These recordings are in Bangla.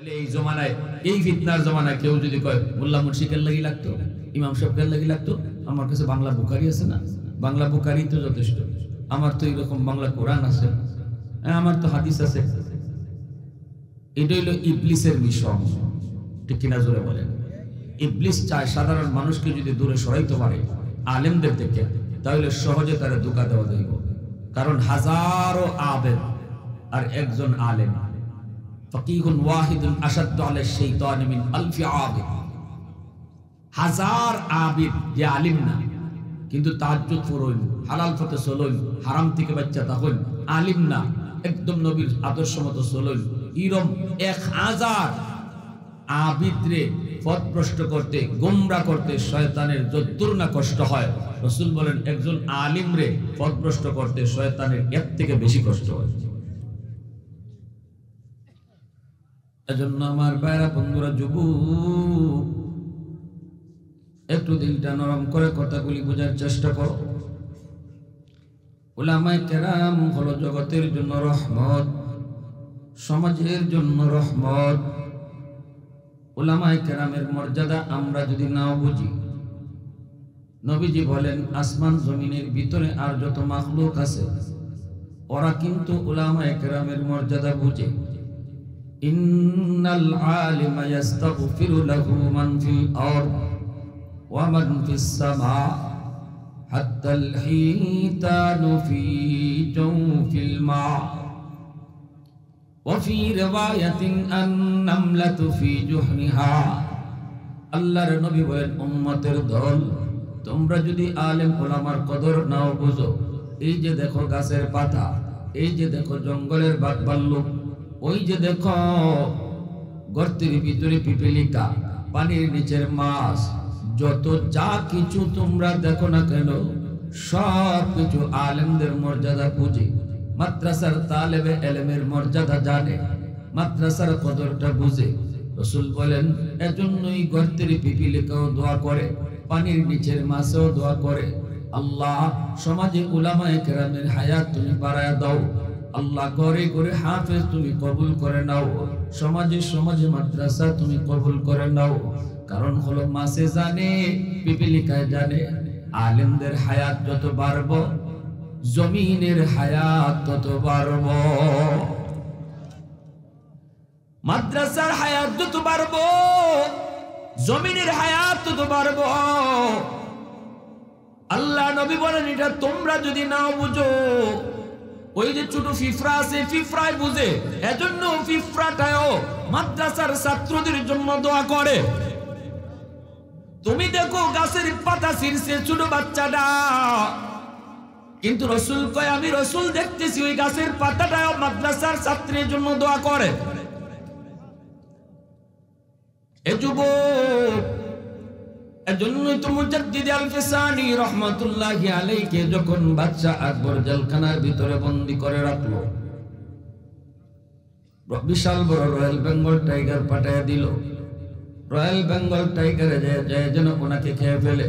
এই জমানায় এই ফিতনার জমানায় কেউ যদি কয় মোল্লা মুর্শিদের লাগি লাগতো, ইমাম সাহেবের লাগি লাগতো, আমার কাছে বাংলা বুখারি আছে না, বাংলা বুখারি তো যথেষ্ট, আমার তো এরকম বাংলা কোরআন আছে, আমার তো হাদিস আছে। এটা হইল ইবলিসের মিশন, ঠিক কিনা জোরে বলেন? ইবলিস চায় সাধারণ মানুষকে যদি দূরে সরাইতে পারে আলেমদের থেকে, তাহলে সহজে তারা ধোঁকা দেওয়া যাইব। কারণ হাজারো আবেদ আর একজন আলেম, ফকিহুন ওয়াহিদুন আশাদ্দু আলা শাইতানি মিন আলফি আবিদ। হাজার আবিদ যে আলিম না কিন্তু তাহাজ্জুদ পড়েন, হালাল পথে চলেন, হারাম থেকে বাচ্চা তখন আলিম না, একদম নবীর আদর্শ মতো চলেন, এরকম 1000 আবিদরে পথভ্রষ্ট করতে, গোমরা করতে শয়তানের যদ্দূর না কষ্ট হয়, রাসূল বলেন একজন আলিমরে পথভ্রষ্ট করতে শয়তানের এর থেকে বেশি কষ্ট হয়। এজন্য আমার ভাইরা বন্ধুরা, যুবক, একটু দিলটা নরম করে কথাগুলি বোঝার চেষ্টা করো। উলামায়ে কেরাম হলো জগতের জন্য রহমত, সমাজের জন্য রহমত। উলামায়ে কেরামের মর্যাদা আমরা যদি নাও বুঝি, নবীজি বলেন আসমান জমিনের ভিতরে আর যত মাখলুক আছে ওরা কিন্তু উলামায়ে কেরামের মর্যাদা বুঝে। ইন্নাল আলিমা ইস্তাগফিরু লাহু মান ফিল আরদ ওয়া মান ফিস সামা হাত্তাল হিতানু ফি জাওফিল মা ওয়া ফি রিওয়ায়াতিন আন-নামলাতু ফি জুহরিহা। আল্লাহর নবী বলেন, উম্মতের দল, তোমরা যদি আলেম ওলামার কদর নাও বুঝো, এই যে দেখো গাছের পাতা, এই যে দেখো জঙ্গলের বাঘ ভাল্লুক, ওই যে দেখো গর্তের ভিতরে পিপিলিকা, পানির নিচের মাছ, যত যা কিছু তোমরা দেখো না কেন, সব কিছু আলেমদের মর্যাদা বুঝে। মাদ্রাসার তালেবে এলেমের মর্যাদা জানে, মাদ্রাসার কদরটা বুঝে। রাসূল বলেন এজন্যই গর্তের পিপিলিকাও দোয়া করে, পানির নিচের মাছও দোয়া করে, আল্লাহ সমাজে উলামায়ে কেরামের হায়াত তুমি বাড়ায়া দাও, আল্লাহ ঘরে ঘরে হাফেজ তুমি কবুল করে নাও, সমাজে সমাজে মাদ্রাসা তুমি কবুল করে নাও। কারণ হলো মাছে জানে, পিপিলিকায় জানে, আলেমদের হায়াত যত বাড়বো জমিনের হায়াত তত বাড়বো, মাদ্রাসার হায়াত যত বাড়বো জমিনের হায়াত তত বাড়বো। আল্লাহ নবী বলেন এটা তোমরা যদি নাও বুঝো, ওই যে ছোট ফিফরা আছে ফিফরাই বুঝে, এজন্য ফিফরাটাও মাদ্রাসার ছাত্রদের জন্য দোয়া করে। তুমি দেখো গাছের পাতা ছিঁড়ছে ছোট বাচ্চাটা, কিন্তু রাসূল কয় আমি রাসূল দেখতেছি ওই গাছের পাতাটাও মাদ্রাসার ছাত্রের জন্য দোয়া করে। এ যুবক, এজন্যই তো মুজাদ্দিদ আল-ফিসানি রাহমাতুল্লাহি আলাইহি যখন বাদশা আকবর জেলখানার ভিতরে বন্দী করে রাখলো, বিশাল বড় রয়্যাল বেঙ্গল টাইগার পাঠায় দিল। রয়্যাল বেঙ্গল টাইগারে যায় যেন ওনাকে খেয়ে ফেলে।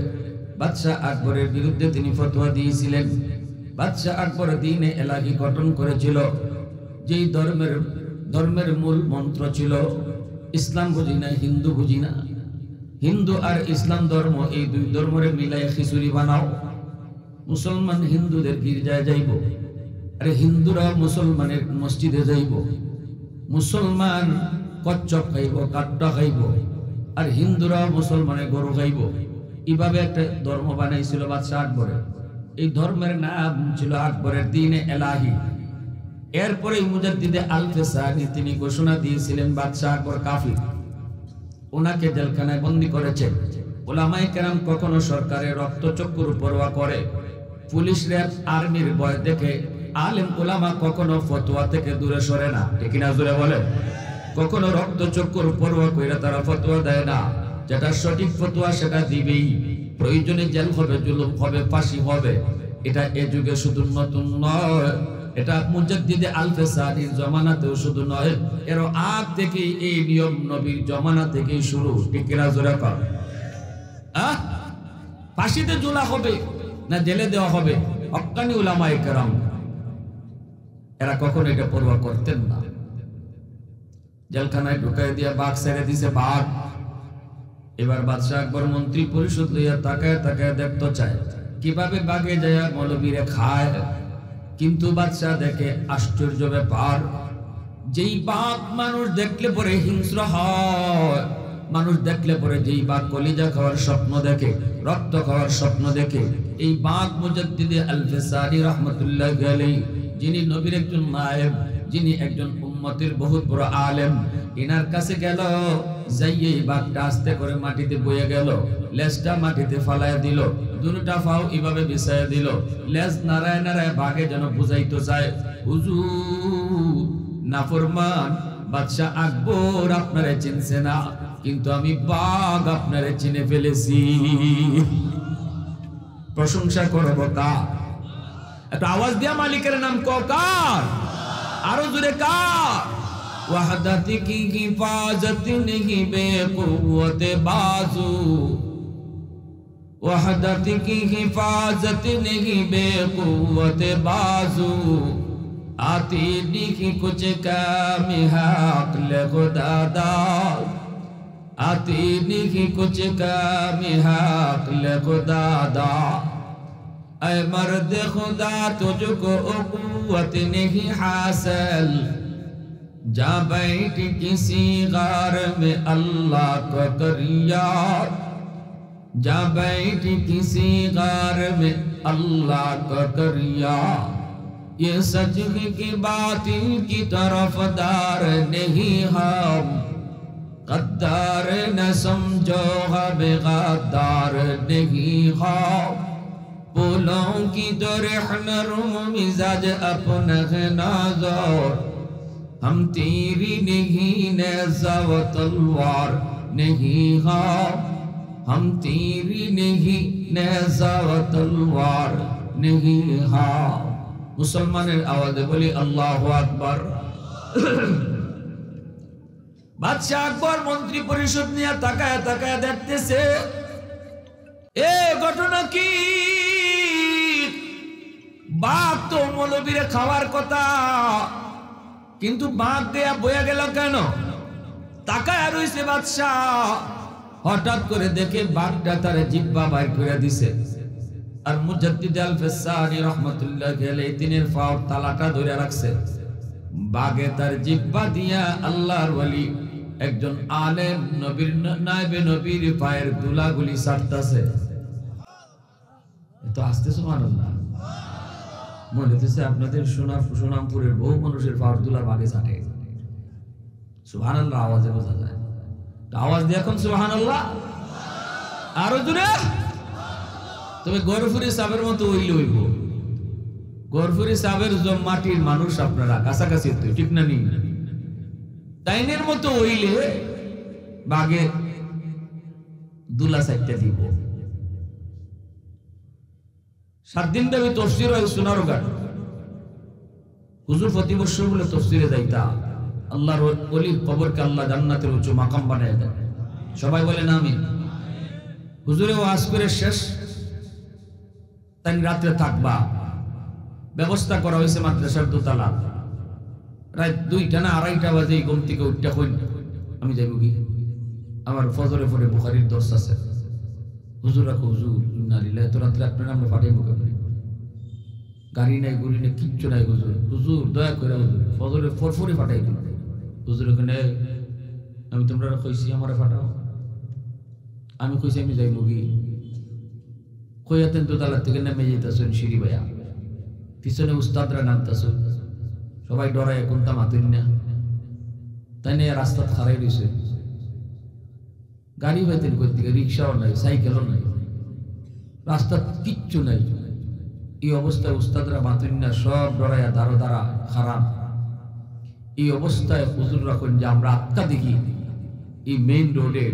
বাদশা আকবরের বিরুদ্ধে তিনি ফতোয়া দিয়েছিলেন। বাদশা আকবর দ্বীনে এলাহি গঠন করেছিল, যেই ধর্মের মূল মন্ত্র ছিল ইসলাম বুঝি না, হিন্দু বুঝি না, হিন্দু আর ইসলাম ধর্ম এই দুই ধর্মরে মিলাই খিচুড়ি বানাও। মুসলমান হিন্দুদের গির্জায় যাইব, আরে হিন্দুরা মুসলমানের মসজিদে যাইব, মুসলমান কচ্ছপ খাইব, কাট্টা খাইব, আর হিন্দুরা মুসলমানের গরু খাইব। এইভাবে একটা ধর্ম বানাইছিল বাদশা আকবরের। এই ধর্মের নাম ছিল আকবরের দ্বীনে এলাহি। এরপরে মুজাদ্দিদ আল-ফিসানি তিনি ঘোষণা দিয়েছিলেন বাদশা আকবর কাফির, ওনাকে জেলখানায় বন্দী করেছেন। উলামায়ে কেরাম কখনো সরকারের রক্তচক্ষুর পরোয়া করে, পুলিশ র্যাব আর্মির ভয় দেখে আলেম উলামা কখনো ফতোয়া থেকে দূরে সরে না, ঠিক না জোরে বলেন? কখনো রক্তচক্ষুর পরোয়া কইরা তারা ফতোয়া দেয় না, যেটা সঠিক ফতোয়া সেটা দিবেই। প্রয়োজনে জেল হবে, জুলুম হবে, ফাঁসি হবে। এটা এ যুগে শুধু নতুন নয়, এটা মুজাদ্দিদ আল-ফিসানির জমানাতেও শুধু নয়, এর আগ থেকে এই নিয়ম নবীর জমানা থেকেই শুরু, ঠিক কিনা জোরে কর? ফাঁসিতে ঝুলা হবে না জেলে দেওয়া হবে, হক্কানি উলামায়ে কেরাম এরা কখনো এটা পরোয়া করতেন না। জেলখানায় ঢুকাই দিয়া বাঘ ছেড়ে দিছে বাঘ। এবার বাদশাহ আকবর মন্ত্রী পরিষদ লইয়া তাকায় তাকায় দেখতে চায় কিভাবে বাঘে যায় মৌলবীরে খায়। কিন্তু বাদশাহ দেখে আশ্চর্য ব্যাপার, যেই বাঘ মানুষ দেখলে পরে হিংস্র হয়, মানুষ দেখলে পরে যেই বাঘ কলিজা খাওয়ার স্বপ্ন দেখে, রক্ত খাওয়ার স্বপ্ন দেখে, এই বাঘ মুজাদ্দিদ আল-ফিসানি রাহমাতুল্লাহ আলাইহি, যিনি নবীর একজন নায়েব, যিনি একজন উম্মতের বহুত বড় আলেম, ইনার কাছে গেল, যাইয়ে এই বাঘটা আস্তে করে মাটিতে বয়ে গেল, লেজটা মাটিতে ফালাইয়া দিল, দুটা পাও এইভাবে বিছাইয়া দিল, লেজ নাড়ায় নাড়ায় বাঘে যেন বুঝাইতে চায়, হুজুর নাফরমান বাদশাহ আকবর আপনারে চিনছে না, কিন্তু আমি বাঘ আপনারে চিনে ফেলেছি। প্রশংসা করব কার? একটা আওয়াজ দিয়া মালিকের নাম কার? আরো জোরে কার? ওয়াহদাতি কি হিফাজত নেহি বেকুওয়াতে বাজু, ওয়াহদাতি কি হিফাজত নেহি বেকুওয়াতে বাজু, आती दिखी कुछ काम हक ले खुदादा, आती दिखी कुछ काम हक ले खुदादा, ऐ मर्द खुदा तुझको उक़्वत नहीं हासिल, जा बैठ किसी गार में अल्लाह को कर याद, जा बैठ किसी गार में अल्लाह को कर याद, ये सच की बातिल की तरफदार नहीं हम, गद्दार न समझो हम गद्दार नहीं हम, फूलों की तो रहन रुम मिजाज अपना है नाज़ोर, हम तेरी नहीं नेज़ा व तलवार नहीं हम, हम तेरी नहीं नेज़ा व तलवार नहीं हम। মুসলমানের আওয়াজে বলি আল্লাহু আকবার। বাদশাহ আকবর মন্ত্রী পরিষদ নিয়ে তাকায় তাকায় দেখতেছে এ ঘটনা কি? বাঘ তো মৌলবীরে খাওয়ার কথা, কিন্তু বাঘ দেয়া বয়ে গেল কেন? তাকায় রইছে বাদশাহ, হঠাৎ করে দেখে বাঘটা তার জিহ্বা বাইর করে দিছে। আর মুজাদ্দিদ আল-ফিসানি রাহমাতুল্লাহ আলাইহি তিনের পাও তালাটা ধরে রাখছে। বাগে তার জিহ্বা দিয়া আল্লাহর ওলি একজন আলেম নবীর নায়েবে নবীর পায়ের ধুলাগুলি ছাড়তাছে। এত আস্তে সুবহানাল্লাহ। মনে হচ্ছে আপনাদের সুনামপুরের বহু মানুষের পায়ের ধুলা বাগে ছাড়ে। সুবহানাল্লাহ আওয়াজে বোঝা যায়। আওয়াজ দিয়ে এখন সুবহানাল্লাহ আরো জোরে। তবে গরফুরি সাহেবের মতো হইলে হইব। গরফুরি সাহেবের মাটির মানুষ আপনারা কাছাকাছি, ঠিক না? নি তাইনের মতো হইলে বাগে দুলা সাইটটা দিব। 7 দিন ব্যাপী তফসির হয় সোনারঘাট। হুজুর প্রতি বছর বলে তফসিরে যাইতা। আল্লাহর ওলির কবরকে আল্লাহ জান্নাতের উঁচু মাকাম বানায় দেয়। সবাই বলেন আমিন। হুজুরে ওয়াজ করে শেষ, তাই রাত্রে থাকবা ব্যবস্থা করা হয়েছে মাদ্রাসার দোতলা। রাত 2টা না 2:30 বাজে ঘুম থেকে উঠতে কই আমি যাইব কি, আমার ফজরে পরে বুখারীর দর্স আছে। হুজুর রাখো, হুজুর নালিলা এত রাত্রে আপনারা আমরা পাঠাইব কেন? গাড়ি নাই গুড়ি নাই কিচ্ছু নাই। হুজুর হুজুর দয়া করে হুজুর ফজরে ফরফরে পাঠাই দিন। হুজুর ওখানে আমি তোমরা কইছি আমারে পাঠাও। আমি কইছি আমি যাইব কি, কইয়াতেন দোতলা থেকে নেমে যেতেছেন সিঁড়ি ভাইয়া, পিছনে উস্তাদরা নামতেছেন, সবাই ডরায় কোনটা মাতুন না, তাই নিয়ে রাস্তা খারাই রয়েছে। গাড়ি পাইতেন কই থেকে, রিক্সাও নাই, সাইকেলও নাই, রাস্তা কিচ্ছু নাই। এই অবস্থায় উস্তাদরা মাতুন না, সব ডরাইয়া দাঁড়ো দাঁড়া খারাপ। এই অবস্থায় হুজুর রাখুন যে আমরা আটকা দেখি এই মেইন রোডে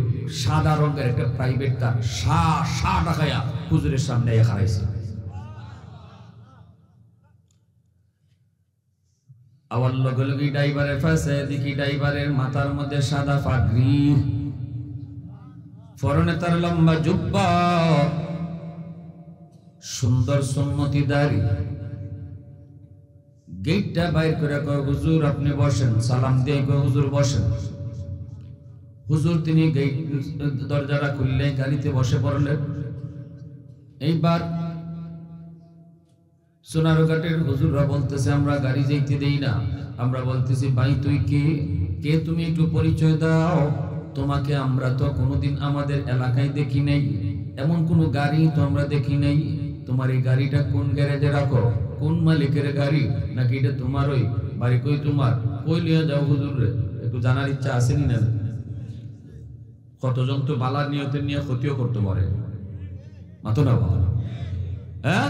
সাদা রঙের একটা প্রাইভেট কার শা ডাকাইয়া হুজুরের সামনে খারাইছে। আবার লগে লগে ড্রাইভারের পাশে দেখি ড্রাইভারের মাথার মধ্যে সাদা পাগড়ি, পরনে তার লম্বা জুব্বা, সুন্দর সুন্নতি দাড়ি, গেটটা বাইর করে কয় হুজুর আপনি বসেন, সালাম দিয়ে কয় হুজুর বসেন। হুজুর তিনি গেট দরজাটা খুললে গাড়িতে বসে পড়লেন। এইবার সোনারঘাটের হুজুররা বলতেছে আমরা গাড়ি যাইতে দেই না। আমরা বলতেছি ভাই তুই কে তুমি একটু পরিচয় দাও। তোমাকে আমরা তো কোনোদিন আমাদের এলাকায় দেখি নাই, এমন কোনো গাড়ি তো আমরা দেখি নাই। তোমার এই গাড়িটা কোন গ্যারেজে রাখো, কোন মালিকের গাড়ি, নাকি এটা তোমার? ওই বাড়ি কই তোমার, কই লিয়ে যাও হুজুর রে, একটু জানার ইচ্ছা আসেনি না? কতজন তো বালার নিয়তের নিয়ে ক্ষতিও করতে পারে, মাতো না বাবা। হ্যাঁ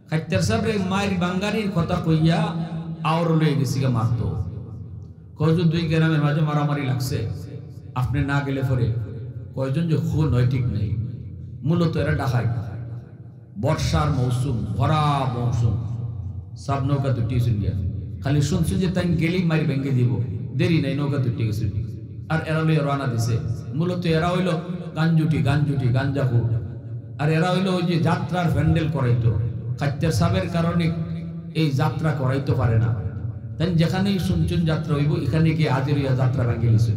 খাইতার সাহেব মায়ের বাঙ্গারির কথা কইয়া আওর লয়ে গেছি গা মারতো। কয়জন দুই গ্রামের মাঝে মারামারি লাগছে, আপনি না গেলে পরে কয়জন যে খুন হয় ঠিক নেই। মূলত এরা ডাকাই, বর্ষার মৌসুম, ভরা মৌসুম, সব নৌকা দুটি চলিয়া খালি শুনছি যে তাই গেলেই মারি ভেঙে দিব, দেরি নাই নৌকা দুটি গেছে। আর এরা লইয়া রানা দিছে। মূলত এরা হইল গাঞ্জুটি গাঞ্জাকুর। আর এরা হইল ওই যে যাত্রার প্যান্ডেল করাইতো। খাদ্যের সাবের কারণে এই যাত্রা করাইতে পারে না, তাই যেখানেই শুনছেন যাত্রা হইব এখানে গিয়ে হাজির হইয়া যাত্রা ভেঙে গেছে।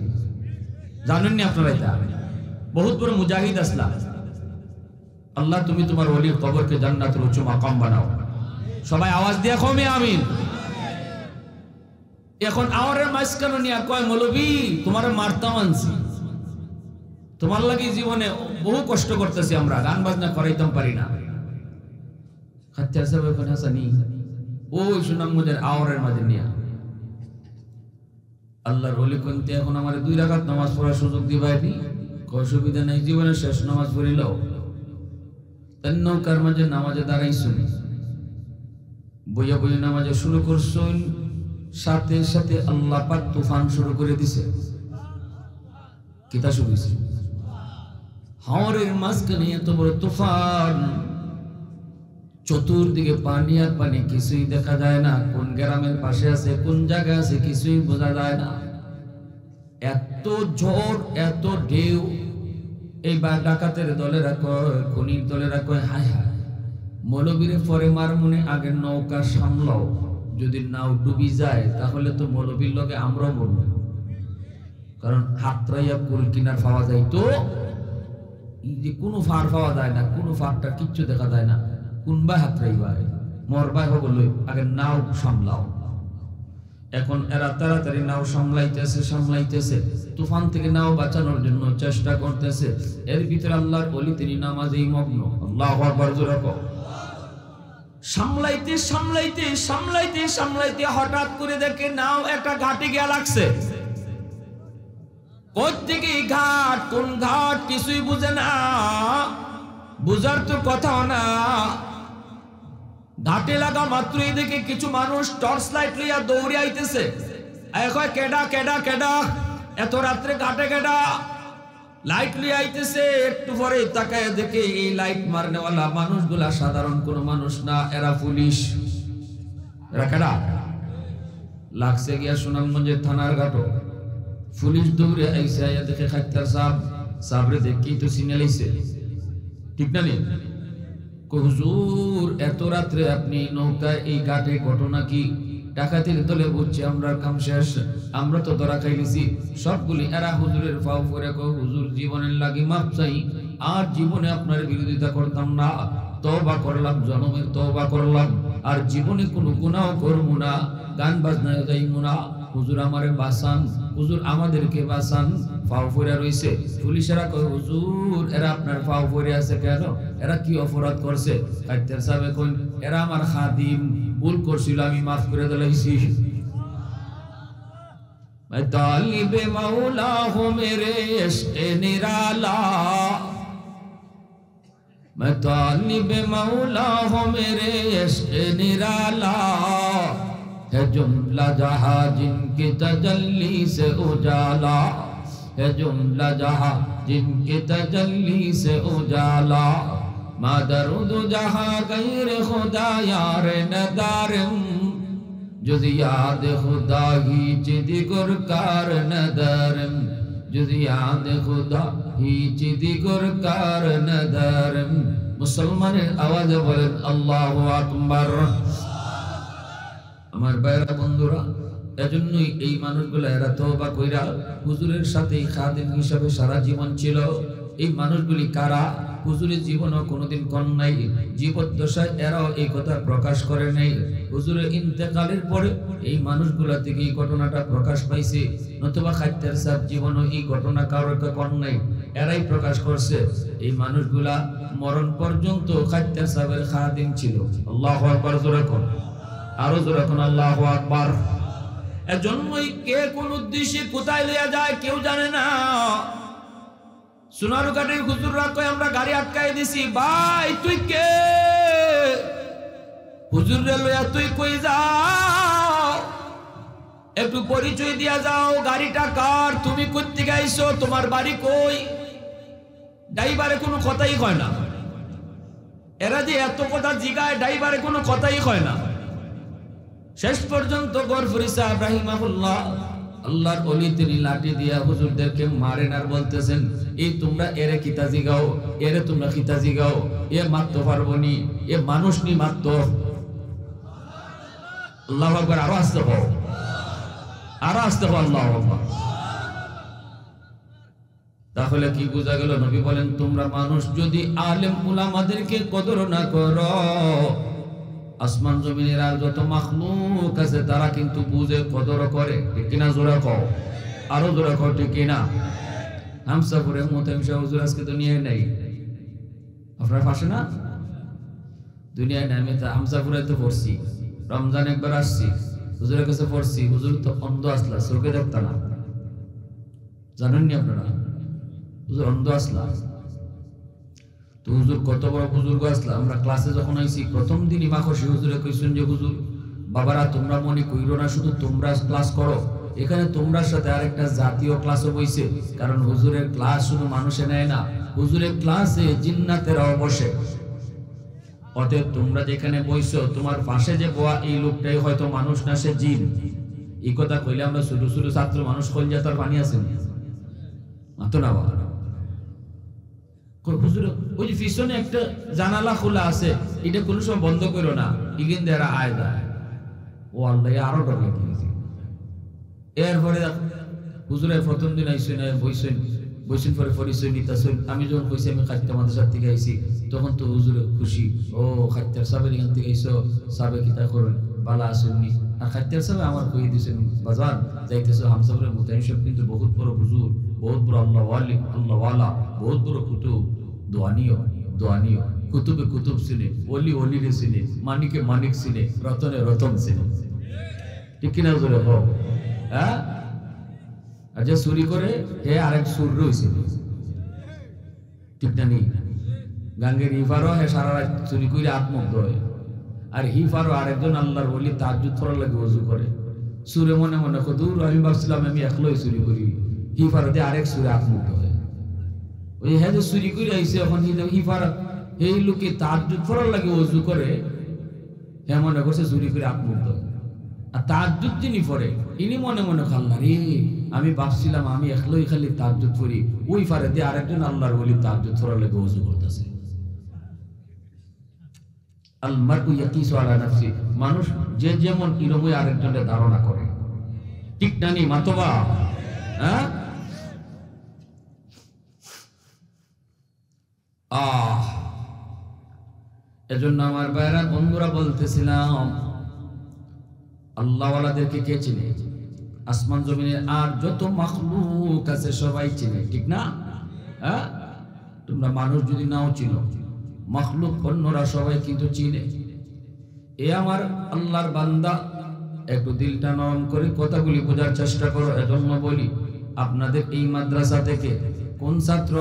জানেননি আপনারা? এটা বহুত বড় মুজাহিদ আসলা। আল্লাহ তুমি তোমার ওলির কবরকে জান্নাতের উচ্চ মাকাম বানাও। সবাই আওয়াজ দিয়ে কমে আমিন। এখন আওয়ারের মাঝখানে নিয়ে কয় মৌলবী তোমার মারতাম আনছি, তোমার লাগি জীবনে বহু কষ্ট করতেছি, আমরা গান বাজনা করাইতাম পারি না। খাত্তার সাহেব এখন হাসানি ওই সুনামগঞ্জের আওয়ারের মাঝে নিয়ে আল্লাহর ওলি কোনতে এখন আমার 2 রাকাত নামাজ পড়ার সুযোগ দিবাইনি। কয় সুবিধা নাই, জীবনের শেষ নামাজ পড়িলাও। তাই নৌকার মাঝে নামাজে দাঁড়াইছুন, বইয়া বইয়া নামাজে শুরু করছুন, সাথে সাথে আল্লাহ পাক তুফান শুরু করে দিছে। কিতা শুরু হইছে? হাওরের মাঝখানে এত বড় তুফান, চতুর্দিকে পানি আর পানি, কিছুই দেখা যায় না। কোন গ্রামের পাশে আছে, কোন জায়গায় আছে কিছুই বোঝা যায় না। এত ঝড়, এত ঢেউ। এইবার ডাকাতের দলেরা কয়, খনির দলেরা কয় হায় হায় মৌলবীরে পরে মার মনে আগে নৌকা সামলাও, যদি নাও ডুবি যায় তাহলে তো মৌলবীর লগে আমরাও মরব। কারণ হাতরাইয়া কুল কিনার পাওয়া যায় তো যে কোনো ফার পাওয়া যায় না, কোনো ফারটা কিচ্ছু দেখা যায় না। কোনবা হাতরাই ভাই মরবাই হল, আগে নাও সামলাও। এখন এরা তাড়াতাড়ি নাও সামলাইতেছে, তুফান থেকে নাও বাঁচানোর জন্য চেষ্টা করতেছে। এর ভিতরে আল্লাহর ওলি তিনি নামাজেই মগ্ন। আল্লাহু আকবার জোরে কও। সামলাইতে হঠাৎ করে দেখে নাও একটা ঘাটে গিয়া লাগছে। কোত্থেকে ঘাট, কোন ঘাট কিছুই বুঝে না, বুঝার তো কথা না। ঘাটে লাগা মাত্রই দেখে কিছু মানুষ টর্চ লাইট লইয়া দৌড়ে আইতেছে। কেডা এত রাত্রে ঘাটে কেডা লাইট লিয়ে আইতেছে? একটু পরে তাকায় দেখে এই লাইট মারনেওয়ালা মানুষগুলা সাধারণ কোন মানুষ না, এরা পুলিশ। এরা কেডা? লাগছে গিয়া সুনামগঞ্জের থানার ঘাটো। পুলিশ দৌড়ে আইসে, আইয়া দেখে খাইতার সাবরে দেখি তো চিনে লাইছে, ঠিক না? নেই হুজুর এত রাত্রে আপনি নৌকায় এই ঘাটে, ঘটনা কি? ডাকাতির দলে বুঝছে আমরা কাম শেষ, আমরা তো ধরা খাইলেছি সবগুলি। এরা হুজুরের পাও পরে কয় হুজুর জীবনের লাগি মাপ চাই, আর জীবনে আপনার বিরোধিতা করতাম না, তওবা করলাম, জনমের তওবা করলাম, আর জীবনে কোনো গুনাহ করব না, গান বাজনায় যাইব না। হুজুর আমারে বাঁচান, হুজুর আমাদেরকে বাঁচান। পাও পড়ে রইছে। পুলিশেরা কয় হুজুর এরা আপনার পাও পড়ে আছে কেন? এরা কি অপরাধ করছে? কাইতের সাহেব কই এরা আমার খাদিম, ভুল করছিল, আমি মাফ করে দিলাইছি। मैं तालिब मौला हूँ मेरे इश्क़ निराला, मैं तालिब मौला हूँ मेरे इश्क़ निराला, है जुमला जहाँ जिनके तजल्ली से उजाला, है जुमला जहाँ जिनके तजल्ली से उजाला, मा दरूद जहाँ गैर खुदा यार नदारम, जुज़ याद खुदा ही चिदिगुर कार नदारम, जुज़ याद खुदा ही चिदिगुर कार नदारम। मुसलमाনের আওয়াজে বলেন আল্লাহু আকবার। আমার ভাইরা বন্ধুরা, এজন্যই এই মানুষগুলো এরা তওবা কইরা হুজুরের সাথে খাদেম হিসাবে সারা জীবন ছিল। এই মানুষগুলি কারা? হুজুরের জীবনও কোনোদিন কন নাই, জীবদ্দশায় এরাও এই কথা প্রকাশ করে নাই। হুজুরের ইন্তেকালের পরে এই মানুষগুলা থেকে এই ঘটনাটা প্রকাশ পাইছে, নতুবা খাদ্যের সাহেব জীবনও এই ঘটনা কারোর কন নাই, এরাই প্রকাশ করছে। এই মানুষগুলা মরণ পর্যন্ত খাদ্যের সাহেবের খাদিম ছিল। আল্লাহু আকবার, জোরে কোন, আরো জোরে কোন আল্লাহু আকবার। এজন্যই কে কোন উদ্দেশ্যে কোথায় লইয়া যায় কেউ জানে না। সোনারুঘাটের হুজুররা কয় আমরা গাড়ি আটকাই দিছি। ভাই তুই কে? হুজুররে লইয়া তুই কই যাও? একটু পরিচয় দিয়া যাও, গাড়িটা কার, তুমি কই থেকে আইছো, তোমার বাড়ি কই? ড্রাইভারে কোনো কথাই কয় না। এরা যে এত কথা জিগায়, ড্রাইভারে কোনো কথাই কয় না। শেষ পর্যন্ত গরফুরি সাহেব রাহিমাহুল্লাহ, আল্লাহর ওলি, তিনি লাঠি দিয়া হুজুরদেরকে মারেন আর বলতেছেন, এই তোমরা এরে কিতা জিগাও, এরে তোমরা কিতা জিগাও, এ মারতে পারবো নি, এ মানুষ নি মারতো। আল্লাহু আকবার, আরো আসতে হও, আরো আসতে হও, আল্লাহু আকবার। তাহলে কি বোঝা গেল? নবী বলেন, তোমরা মানুষ যদি আলেম উলামাদেরকে কদর না করো, আসমান জমিনের আর যত মাখলুক আছে তারা কিন্তু বুঝে কদর করে। ঠিক কিনা? জোরে কও, আরো জোরে কও, ঠিক কিনা? হামসাপুরের মোতায়েম শাহ হুজুর আজকে দুনিয়ায় নাই, আপনার পাশে না? দুনিয়ায় নাই। আমি হামসাপুরে তো পড়ছি, রমজান একবার আসছি, হুজুরের কাছে পড়ছি। হুজুর তো অন্ধ আসলা, চোখে দেখতা না, জানেননি আপনারা? হুজুর অন্ধ আসলা। তো হুজুর কত বড় বুজুর্গ আসলা। আমরা ক্লাসে যখন আইছি প্রথম দিনই মাখসি হুজুরে কইছেন যে, হুজুর বাবারা তোমরা মনে কইরো না শুধু তোমরা ক্লাস করো, এখানে তোমরার সাথে আরেকটা জাতীয় ক্লাসও বইছে। কারণ হুজুরের ক্লাস শুধু মানুষে নেয় না, হুজুরের ক্লাসে জিন্নাতেরাও বসে। অতএব তোমরা যেখানে বইছো, তোমার পাশে যে বয়া এই লোকটাই হয়তো মানুষ না, সে জিন। এই কথা কইলে আমরা শুধু শুধু ছাত্র মানুষ কইল যে তার পানি আছে মাত্র না বাবা। হুজুর ওই যে পিছনে একটা জানালা খোলা আছে, এটা কোনো সময় বন্ধ করো না, ইগিন দেরা আয় যায়। ও আল্লাহ, আরো ডর লাগিয়েছে। এরপরে হুজুরের প্রথম দিন আইসেন, বইসেন পরে পরিচয় নিতেছেন। আমি যখন কইছি আমি খাদ্য মাদ্রাসার থেকে আইসি, তখন তো হুজুরে খুশি, ও খাদ্যার সাহেবের এখান থেকে আইসো, সাহেবে কিতা করেন, বালা আসেননি। আর খাদ্যার সাহেব আমার কই দিয়েছেন, বাজার যাইতেছো হামসাপুরের মোতায়েম সাহেব কিন্তু বহুত বড় হুজুর, বহুত বড় আল্লাহ ওয়ালি, আল্লাহ ওয়ালা, বহুত বড় কুতুব, দোয়ানিও দোয়ানিও, কুতুবে কুতুব সিনে, ওলি ওলিরে সিনে, মানিকে মানিক সিনে, রতনে রতন সিনে। ঠিক কিনা জোরে হোক? হ্যাঁ, আর যে চুরি করে হে আরেক সুর রয়েছে, ঠিক না? নি গাঙ্গের হিফারও হে সারা রাত চুরি করে আত্মগ্ধ হয়, আর হিফারও আরেকজন আল্লাহর বলি তাহাজ্জুদ করার লাগে ওযু করে। সুরে মনে মনে দূর, আমি ভাবছিলাম আমি একলাই চুরি করি, হিফারও দিয়ে আরেক সুরে আত্মগ্ধ হয়। ওই হ্যাঁ যে চুরি করে আইসে, এখন হিফার এই লোকে তাহাজ্জুদ করার লাগে ওযু করে, হ্যাঁ মনে করছে চুরি করে আত্মগ্ধ হয়। আর তাহাজ্জুদ যিনি পড়ে, ইনি মনে মনে খাল্লা রে, আমি ভাবছিলাম আমি একলাই খালি তাহাজ্জুদ করি, ওই ফারে দিয়ে আরেকজন আল্লাহর ওলি তাহাজ্জুদ করার লাগে ওযু করতেছে। আল মারউ ইয়াকিসু আলা নাফসি, মানুষ যে যেমন এরকমই আরেকজনের ধারণা করে। ঠিক না? নি মাতবা? হ্যাঁ, এজন্য আমার ভাইরা বন্ধুরা বলতেছিলাম, আল্লাহওয়ালাদেরকে কে চিনে? আসমান জমিনের আর যত মাখলুক আছে সবাই চিনে, ঠিক না? হ্যাঁ, তোমরা মানুষ যদি নাও চিনো, মাখলুক অন্যরা সবাই কিন্তু চিনে। এ আমার আল্লাহর বান্দা, একটু দিলটা নরম করে কথাগুলি বোঝার চেষ্টা করো। এজন্য বলি, আপনাদের এই মাদ্রাসা থেকে কোন ছাত্র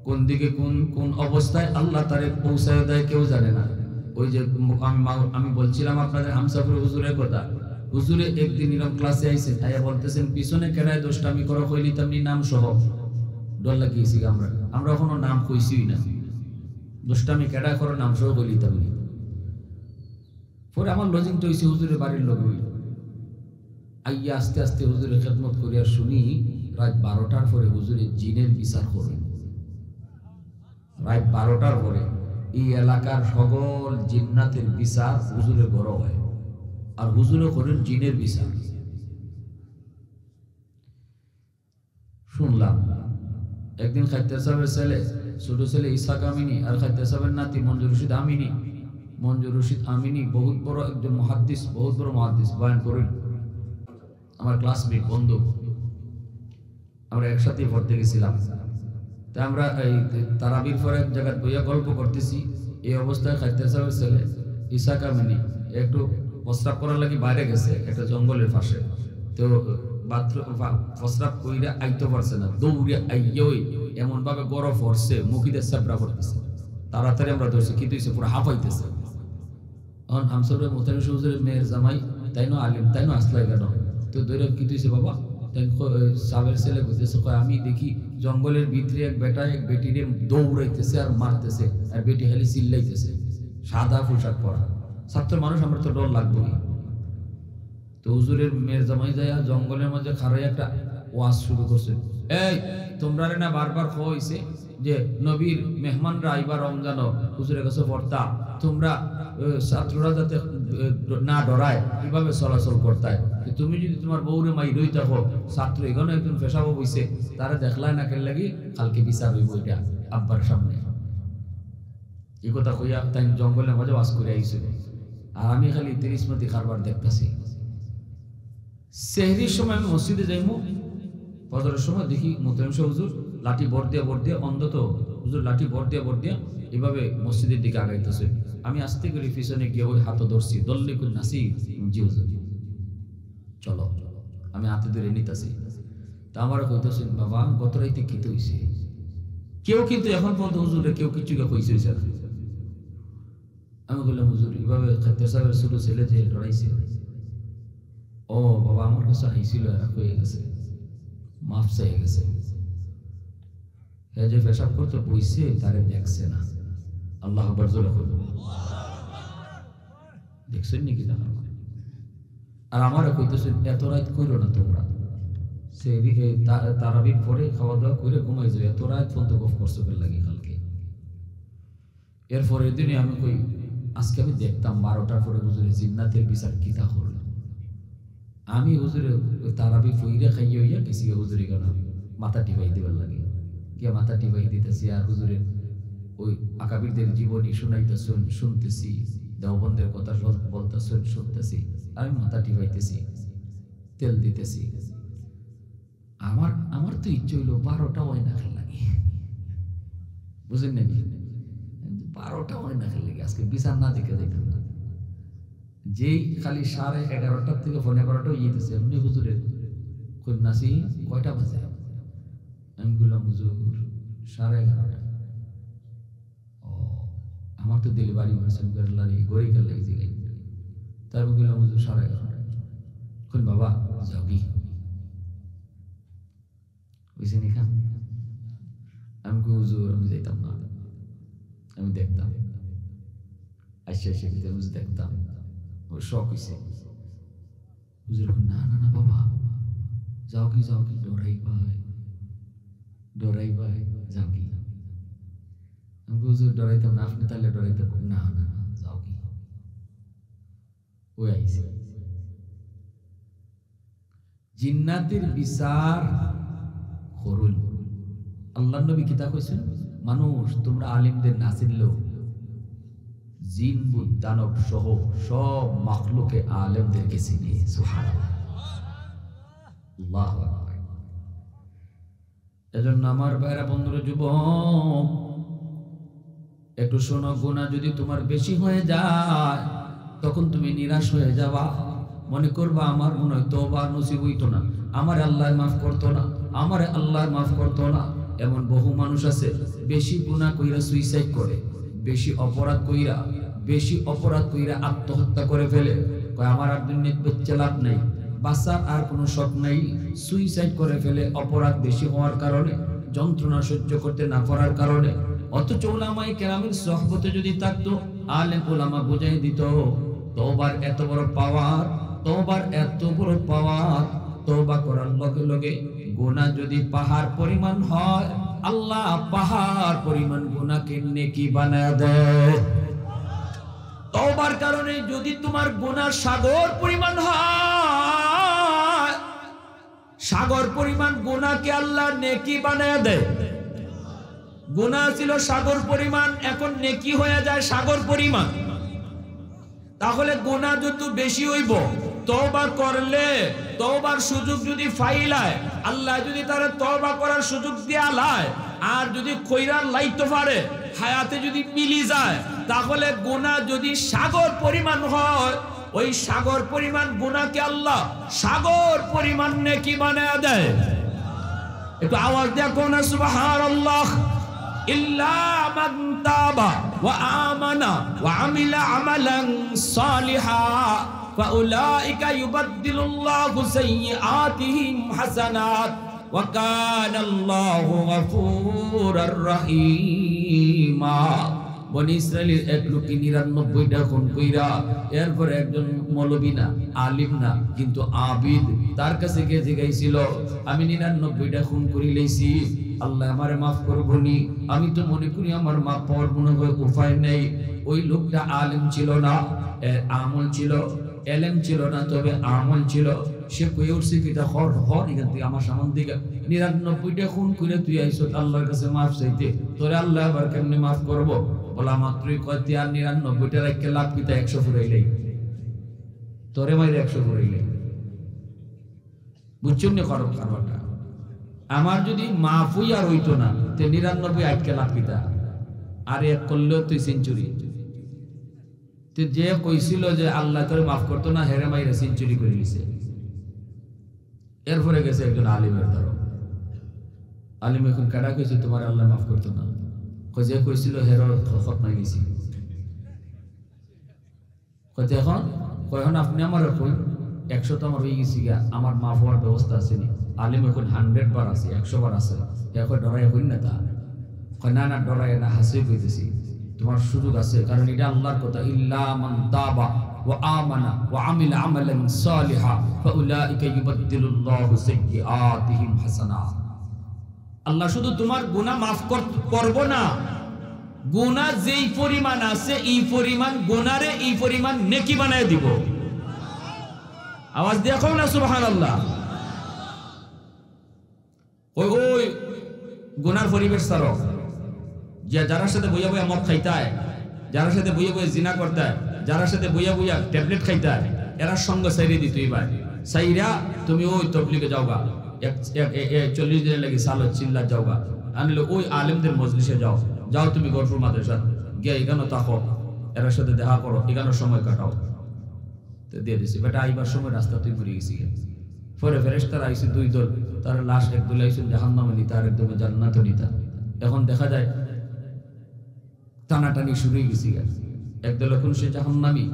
কোন দিকে কোন অবস্থায় আল্লাহ তারে পৌঁছায় দেয় কেউ জানে না। ওই যে আমি বলছিলাম আপনাদের হামসাপুর হুজুরের কথা, হুজুরে একদিন এরকম ক্লাসে আইছেন, আইয়া বলতেছেন পিছনে কেডায় দোষটামি করো কইলি তেমনি নাম সহ ডর লাগিয়েছি। আমরা এখনো নাম কইছিই না, দোষটামি কেডা করো নাম সহ কইলি তেমনি। পরে আমার লজিংটা হয়েছে হুজুরের বাড়ির লোক হইল, আইয়া আস্তে আস্তে হুজুরের খেদমত করিয়া শুনি রাত 12টার পরে হুজুরে জিনের বিচার করেন। রাত 12টার পরে এই এলাকার সকল জিন্নাতের বিচার হুজুরের ঘর হয়। আর হুজুরও করেন জিনের বিচার। শুনলাম একদিন খাদ্দার সাহেবের ছেলে, ছোট ছেলে ইসাক আমিনী আর খাদ্দার সাহেবের নাতি মঞ্জুর রশিদ আমিনী, মঞ্জুর রশিদ আমিনী বহুত বড় একজন মুহাদ্দিস, বহুত বড় মুহাদ্দিস, বয়ান করেন, আমার ক্লাসমেট বন্ধু, আমরা একসাথে পড়তে গেছিলাম। তা আমরা এই তারাবির পরে এক জায়গায় বইয়া গল্প করতেছি, এই অবস্থায় খাদ্দার সাহেবের ছেলে ইসাক আমিনী একটু প্রস্রাব করার লাগি বাইরে গেছে একটা জঙ্গলের পাশে। তো প্রস্রাব কইরা আইতে পারছে না, দৌড়ে আইয়ই এমন ভাবে গরম পড়ছে, মুখিদের চাপড়া পড়তেছে। তাড়াতাড়ি আমরা ধরছি, কি তুইছে পুরো হাঁপাইতেছে। এখন আমসরে মোতামিম হুজুরের মেয়ের জামাই, তাই না আলিম, তাই না আসলাই কেন? তো ধরে কি তুইছে বাবা? তাই সাবের ছেলে বুঝতেছে, আমি দেখি জঙ্গলের ভিতরে এক বেটা এক বেটিরে দৌড়াইতেছে আর মারতেছে, আর বেটি খালি চিল্লাইতেছে, সাদা পোশাক পরা। ছাত্র মানুষ, আমরা তো ডর লাগবেই। তো হুজুরের মেয়ের জামাই যায় জঙ্গলের মধ্যে খারাই একটা ওয়াজ শুরু করছে, এই তোমরা না বারবার হইছে যে নবীর মেহমানরা আইবা রমজান হুজুরের কাছে পড়তা, তোমরা ছাত্ররা যাতে না ডরায় কিভাবে চলাচল করতায়। তুমি যদি তোমার বউরে মাই রই থাকো, ছাত্র এখানে একজন পেশাব হইছে, তারা দেখলাই না কেন লাগি কালকে বিচার হইব এটা আব্বার সামনে। এই কথা কইয়া তাই জঙ্গলের মাঝে ওয়াজ করে আইছে, আর আমি খালি 30 মতি কারবার দেখতেছি। সেহরির সময় আমি মসজিদে যাইমু, ফজরের সময় দেখি মোতামিম হুজুর লাঠি বর দিয়া অন্তত হুজুর লাঠি বর দিয়া এভাবে মসজিদের দিকে আগাইতেছে। আমি আস্তে করে পিছনে গিয়ে ওই হাতে ধরছি, দল্লিকুল নাসির, জি হুজুর চলো, আমি হাতে ধরে নিতেছি। তা আমার কইতেছেন, বাবা গত রাইতে কি হইছে? কেউ কিন্তু এখন পর্যন্ত হুজুরে কেউ কিছু কইছে না। আমি বললাম, হুজুর এভাবে খাদ্দার সাহেবের ছোট ছেলে যে ডরাইছে। ও বাবা আমার কাছে আইছিল, এরা হয়ে গেছে, মাফ চাই গেছে। যে পেশাব করতে বইছে তারে দেখছে না। আল্লাহ আকবার জোরে করুন। দেখছেন নাকি? আর আমারও কইতেছেন এত রাত কইরো না তোমরা, সে তারাবির পরে খাওয়া দাওয়া করে ঘুমাই যাও, এত রাত পর্যন্ত গফ করছো লাগে কালকে। এরপরের দিনে আমি কই আজকে আমি দেখতাম 12টার পরে হুজুরে জিন্নাতের বিচার কিতা করলাম। আমি হুজুরে তারাবি ফইরে খাইয়ে হইয়া গেছি হুজুরে কেন মাথা টিপাই দেবার লাগে, গিয়া মাথা টিপাই দিতেছি, আর হুজুরের ওই আকাবিরদের জীবনী শুনাইতেছেন, শুনতেছি, দেওবন্দের কথা বলতেছেন, শুনতেছি, আমি মাথা টিপাইতেছি, তেল দিতেছি। আমার তো ইচ্ছে হইলো 12টা হয় না খেল লাগে, বুঝলেন নাকি? 12টা হয় না খেল লাগে, আজকে বিচার না দেখে যাইতাম না। যেই খালি 11:30 থেকে 11:15 ইয়েতেছে, এমনি হুজুরের কন্যাসি কয়টা বাজে? আমি বললাম হুজুর 11:30। ও আমার তো দিলে বাড়ি মারছেন গড়ি খেল লাগছে। তারপর বললাম হুজুর 11:30। বাবা যাও কি বুঝছেন এখান? আমি হুজুর আমি যাইতাম না, আমি দেখতাম আইসা দেখতাম, ওর শখ হয়েছে। হুজুর না না না বাবা যাও কি ডরাই ভাই যাও কি। আমি হুজুর ডরাইতাম না, আপনি তাহলে ডরাইতাম না না না যাও কি। ওই আইসে জিন্নাতের বিচার করুন। আল্লাহ নবী কিতা কইছেন, মানুষ তোমরা আলিমদের না চিনলেও জিন বুত দানব সহ সব মাখলুকে আলেমদেরকে চিনে। সুবহানাল্লাহ। এজন্য আমার ভাইরা বন্ধুরা যুবক একটু শোনো, গুনাহ যদি তোমার বেশি হয়ে যায় তখন তুমি নিরাশ হয়ে যাবা, মনে করবা আমার মনে হয় তওবা নসিব হইতো না, আমার আল্লাহ মাফ করতো না, আমার আল্লাহ মাফ করতো না। এমন বহু মানুষ আছে বেশি গুনাহ কইরা সুইসাইড করে, বেশি অপরাধ কইরা আত্মহত্যা করে ফেলে, কয় আমার আর দুনিয়াতে বেঁচে লাভ নাই, বাঁচার আর কোনো শখ নাই, সুইসাইড করে ফেলে অপরাধ বেশি হওয়ার কারণে, যন্ত্রণা সহ্য করতে না পারার কারণে। অথচ উলামায়ে কেরামের সোহবতে যদি থাকতো, আলেম উলামা বুঝাই দিত তওবার এত বড় পাওয়ার, তওবা করার লগে লগে গুনাহ যদি পাহাড় পরিমাণ হয়, আল্লাহ পাহাড় পরিমাণ গুনাহকে নেকি বানায় দেয়। তওবার কারণে যদি তোমার গুনাহ সাগর পরিমাণ হয়, সাগর পরিমাণ গুনাহকে আল্লাহ নেকি বানায় দেয়। গুনাহ ছিল সাগর পরিমাণ, এখন নেকি হয়ে যায় সাগর পরিমাণ। তাহলে গুনাহ যত বেশি হইব, তওবা করলে, তওবার সুযোগ যদি ফাইলায়, আল্লাহ যদি তার তওবা করার সুযোগ দিয়া লায়, আর যদি কইরা লাইতে পারে, হায়াতে যদি মিলি যায়, তাহলে গুনাহ যদি সাগর পরিমাণ হয়, ওই সাগর পরিমাণ গুনাহকে আল্লাহ সাগর পরিমাণ নেকি বানায় দেয়। একটু আওয়াজ দিয়া কোন না সুবহানাল্লাহ। ইল্লা মান তাবা ওয়া আমানা ওয়া আমিলা আমালান সালিহা ফাউলাইকা ইউবাদদিলুল্লাহু সাইয়্যাতিহিম হাসানাত ওয়া কানাল্লাহু গফুরুর রহিমা। বনি ইসরাইলের এক লোককে ৯৯টা খুন কইরা, এরপরে একজন মৌলবী না, আলিম না, কিন্তু আবিদ, তার কাছে গিয়ে জিজ্ঞাসিল, আমি ৯৯টা খুন করি লইছি, আল্লাহ আমারে মাফ করবনি? আমি তো মনে করি আমার মাফ পাওয়ার মনে হয় উপায় নেই। ওই লোকটা আলিম ছিল না, আমল ছিল, এলেম ছিল না, তবে আমল ছিল। সে কয়ে উঠছে কিটা হর হর এখান থেকে আমার সামান দিকে ৯৯টা খুন করে তুই আইস আল্লাহর কাছে মাফ চাইতে, তোরে আল্লাহ আবার কেমনে মাফ করবো? বলা মাত্রই কয় তুই আর ৯৯টা রাখতে লাভ কিতা ১০০ ফুরাইলেই, তোরে মাইরে ১০০ ফুরাইলেই। বুঝছেন না কারণটা? আমার যদি মাফ হই আর হইতো না, তে ৯৯ আটকে লাভ কিতা? আর এক করলেও তুই সেঞ্চুরি। যে কইছিল যে আল্লাহ করে মাফ করতো না, হেরে মাইরে সেঞ্চুরি করে নিছে। এরপরে গেছে একজন আলিমের ধরো, আলিম এখন কাটা কইছে তোমার আল্লাহ মাফ করতো না, যে কইছিল হেরো খতমাই গেছি। এখন আপনি আমার কই ১০০ তো আমার হয়ে গেছি গা, আমার মাফ হওয়ার ব্যবস্থা আছে নি? আলিম এখন 100 বার আছে, ১০০ বার আছে। এখন ডরাই হইন না তা, না না ডরাই না, হাসি কইতেছি, তোমার সুযোগ আছে, কারণ এটা আল্লাহর কথা। ইল্লা মান তাবা ওয়া আমানা ওয়া আমিলা আমালান সালিহা ফাউলাইকা ইউবাদদিলুল্লাহু সাইয়্যাতিহিম হাসানাত। আল্লাহ শুধু তোমার গুনাহ মাফ করব না, গুনাহ যেই পরিমাণ আছে এই পরিমাণ গুনারে এই পরিমাণ নেকি বানায় দিব। আওয়াজ দেখো না সুবহানাল্লাহ। ওই গুনার পরিবেশ ছাড়ো, যে যারা সাথে বইয়া বইয়া মদ খাইতায়, যারা সাথে বইয়া বইয়া জিনা করতায়, যারা সাথে বইয়া বইয়া ট্যাবলেট খাইতায়, এরা সঙ্গ সাইরে দিত। এবার সাইরা তুমি ওই তবলিগে যাওগা, ৪০ দিনের লাগে সালত চিল্লা যাওগা, আনলে ওই আলেমদের মজলিসে যাও, যাও তুমি গরফুর মাদ্রাসা গিয়ে এখানে থাকো, এর সাথে দেখা করো, এখানে সময় কাটাও। তো দিয়ে দিছি বেটা, আইবার সময় রাস্তা তুই ঘুরে গেছি। পরে ফেরেশতারা আইছে ২ দল, তার লাশ এক দলে আইছে জাহান্নামে নিতা, আর একদমে জান্নাতে নিতা। এখন দেখা যায় টানাটানি শুরু হয়ে গেছি। একদল এখন সে জাহান্নামী,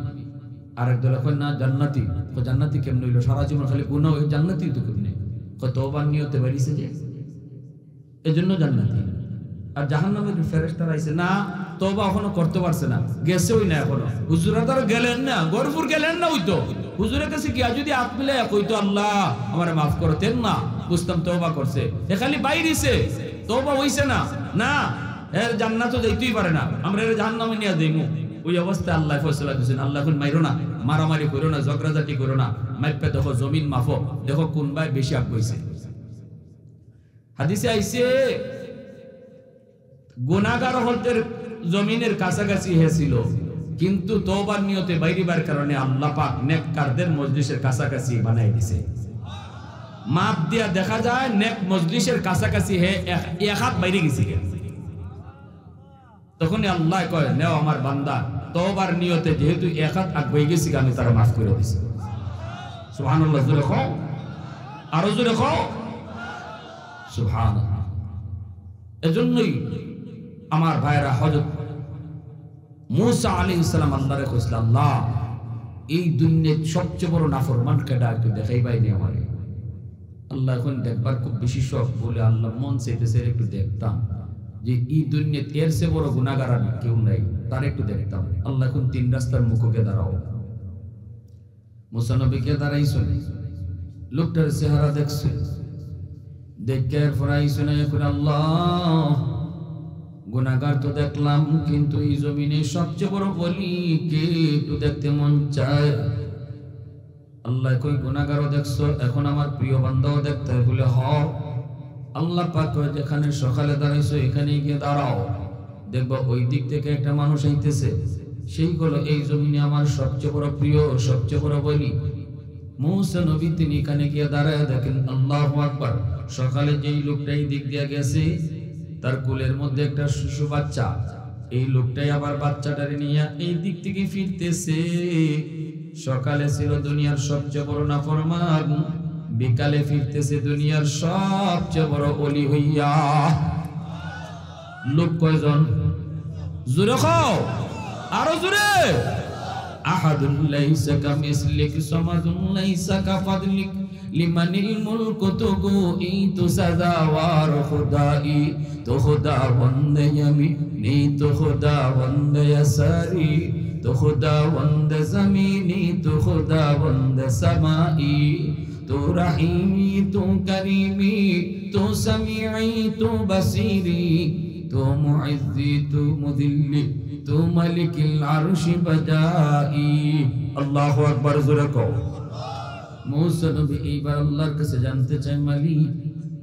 আর একদল এখন না জান্নাতি। জান্নাতি কেমন হইলো? সারা জীবন খালি গুনাহ, জান্নাতি তো কেমনে? তওবার নিয়তে বাড়িছে যে, এজন্য জান্নাতি। আর জাহান্নামের ফেরেশতারা আইছে না, তওবা এখনো করতে পারছে না, গেছেই না এখনো। হুজুরা তো গেলেন না, গরপুর গেলেন না, হইতো হুজুরের কাছে গিয়া যদি হাত মিলে কইতো আল্লাহ আমারে মাফ করতেন না, বুঝতাম তওবা করছে। এ খালি বাইরেছে, তওবা হইছে না। না, এর জান্নাত তো যাইতেই পারে না, আমরা এর জাহান্নামে নিয়ে যাইমু। ওই অবস্থায় আল্লাহ ফয়সালা দিয়েছেন, আল্লাহ এখন মাইরো না, মারামারি করো না, ঝগড়াঝাটি করো না, মাইপে দেখো, জমিন মাফো, দেখো কোন ভাই বেশি আগ হইছে। হাদিসে আইছে গুনাহগার হতের জমিনের কাছাকাছি হয়েছিল, কিন্তু তওবার নিয়তে বাইরিবার কারণে আল্লাহ পাক নেককারদের মজলিসের কাছাকাছি বানাই দিয়েছে। মাপ দিয়া দেখা যায় নেক মজলিসের কাছাকাছি হে এক হাত বাইরে গেছে। তখনই আল্লাহ কয়, নেও আমার বান্দা, তওবার নিয়তে যেহেতু এক হাত আগ হয়ে গেছি, আমি তারা মাফ করে দিছি। সুবহানাল্লাহ, জোরে কও, আরো জোরে কও সুবহানাল্লাহ। এজন্যই আমার ভাইরা, হযরত মুসা আলাইহিস সালাম আল্লাহরে কইছিল, আল্লাহ এই দুনিয়ার সবচেয়ে বড় নাফরমান কেডা, একটু দেখাইবাই নি আমারে। আল্লাহ এখন দেখবার খুব বেশি শখ, বলে আল্লাহ মন চাইতেছে একটু দেখতাম যে এই দুনিয়াতে এর চেয়ে বড় গুনাহগার আর কেউ নাই, তার একটু দেখতাম। আল্লাহ এখন ৩ রাস্তার মুখকে দাঁড়াও। মুসা নবীকে দাঁড়াইছো, লোকটার চেহারা দেখছো, দেখে এরপর আইছো না, এখন আল্লাহ গুনাহগার তো দেখলাম, কিন্তু এই জমিনে সবচেয়ে বড় ওলি কে একটু দেখতে মন চায়। আল্লাহ কই গুনাহগারও দেখছো, এখন আমার প্রিয় বান্দাও দেখতে হয় বলে হ। আল্লাহ পাক কয় যেখানে সকালে দাঁড়াইছো এখানে গিয়ে দাঁড়াও, দেখবা ওই দিক থেকে একটা মানুষ আইতেছে, সেই হলো এই জমিনে আমার সবচেয়ে বড় প্রিয়, সবচেয়ে বড় ওলি। মুসা নবী তিনি এখানে গিয়ে দাঁড়ায় দেখেন, আল্লাহু আকবার, সকালে যেই লোকটা এই দিক দিয়ে গেছে তার কোলের মধ্যে একটা শিশু বাচ্চা, এই লোকটাই আবার বাচ্চাটারে নিয়ে এই দিক থেকে ফিরতেছে। সকালে ছিল দুনিয়ার সবচেয়ে বড় নাফরমান, বিকালে ফিরতেছে দুনিয়ার সবচেয়ে বড় ওলি হইয়া। লোক কয়জন? জোরে খাও, আরো জোরে। আহাদুন লাইসা কামিসলিক সামাদুন লাইসা কাফাদলিক লিমানিল মুলকু তুগুই তু সাদাওয়ার খুদাই তো খুদা বন্দে ইয়ামিনি তো খুদা বন্দে ইয়াসারি তো খুদা বন্দে জমিনি তো খুদা বন্দে সামাই তো রহিমি তো করিমি তো সামিঈ তো বসিরি তো মুইজ্জি তো মুদিল্লি তো মালিকিল আরশি বাজাই। আল্লাহু আকবার, জোরে কও। মুসা নবী এইবার আল্লাহর কাছে জানতে চায়, মালিক